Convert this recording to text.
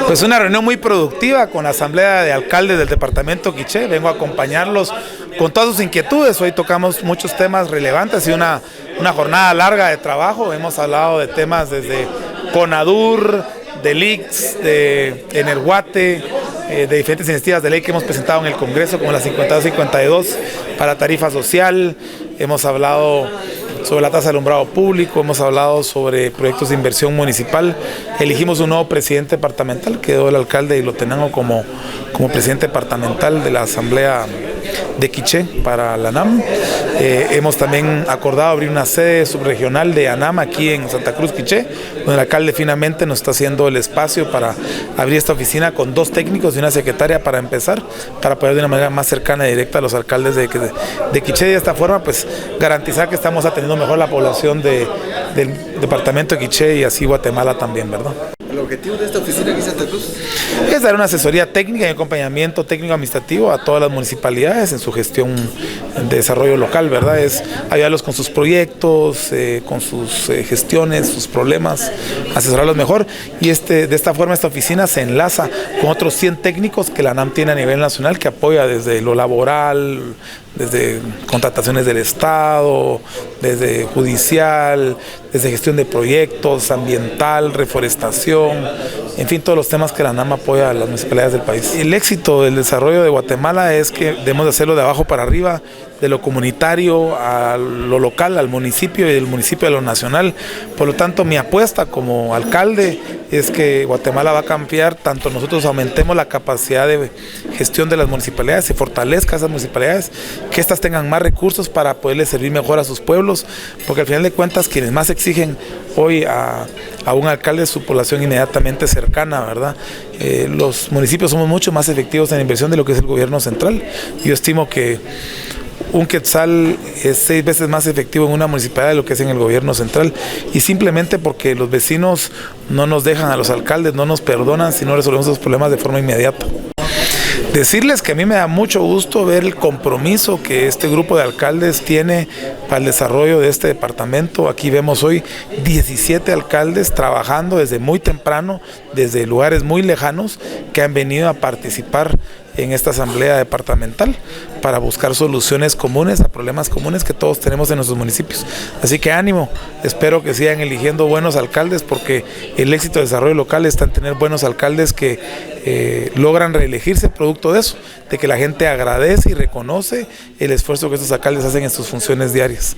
Pues una reunión muy productiva con la Asamblea de Alcaldes del Departamento Quiché. Vengo a acompañarlos con todas sus inquietudes. Hoy tocamos muchos temas relevantes y una jornada larga de trabajo. Hemos hablado de temas desde CONADUR, del ICS, de Energuate, de diferentes iniciativas de ley que hemos presentado en el Congreso, como la 5252 para tarifa social. Hemos hablado sobre la tasa de alumbrado público, hemos hablado sobre proyectos de inversión municipal. Elegimos un nuevo presidente departamental, quedó el alcalde Ilotenango como presidente departamental de la Asamblea de Quiché para la ANAM. Hemos también acordado abrir una sede subregional de ANAM aquí en Santa Cruz, Quiché, donde el alcalde finalmente nos está haciendo el espacio para abrir esta oficina con 2 técnicos y una secretaria para empezar, para poder de una manera más cercana y directa a los alcaldes de Quiché, y de esta forma pues garantizar que estamos atendiendo mejor la población del departamento de Quiché y así Guatemala también, ¿verdad? ¿El objetivo de esta oficina aquí en Santa Cruz? Es dar una asesoría técnica y acompañamiento técnico-administrativo a todas las municipalidades en su gestión de desarrollo local, ¿verdad? Es ayudarlos con sus proyectos, con sus gestiones, sus problemas, asesorarlos mejor. Y de esta forma esta oficina se enlaza con otros 100 técnicos que la ANAM tiene a nivel nacional, que apoya desde lo laboral, desde contrataciones del Estado, desde judicial, desde gestión de proyectos, ambiental, reforestación, en fin, todos los temas que la ANAM apoya a las municipalidades del país. El éxito del desarrollo de Guatemala es que debemos de hacerlo de abajo para arriba, de lo comunitario a lo local, al municipio, y del municipio a lo nacional. Por lo tanto, mi apuesta como alcalde es que Guatemala va a cambiar, tanto nosotros aumentemos la capacidad de gestión de las municipalidades, se fortalezca esas municipalidades, que éstas tengan más recursos para poderles servir mejor a sus pueblos, porque al final de cuentas quienes más exigen hoy a un alcalde es su población inmediatamente cercana, ¿verdad? Los municipios somos mucho más efectivos en inversión de lo que es el gobierno central. Yo estimo que un quetzal es 6 veces más efectivo en una municipalidad de lo que es en el gobierno central, y simplemente porque los vecinos no nos dejan a los alcaldes, no nos perdonan si no resolvemos esos problemas de forma inmediata. Decirles que a mí me da mucho gusto ver el compromiso que este grupo de alcaldes tiene para el desarrollo de este departamento. Aquí vemos hoy 17 alcaldes trabajando desde muy temprano, desde lugares muy lejanos, que han venido a participar en esta asamblea departamental para buscar soluciones comunes a problemas comunes que todos tenemos en nuestros municipios. Así que ánimo, espero que sigan eligiendo buenos alcaldes, porque el éxito del desarrollo local está en tener buenos alcaldes que logran reelegirse producto de eso, de que la gente agradece y reconoce el esfuerzo que estos alcaldes hacen en sus funciones diarias.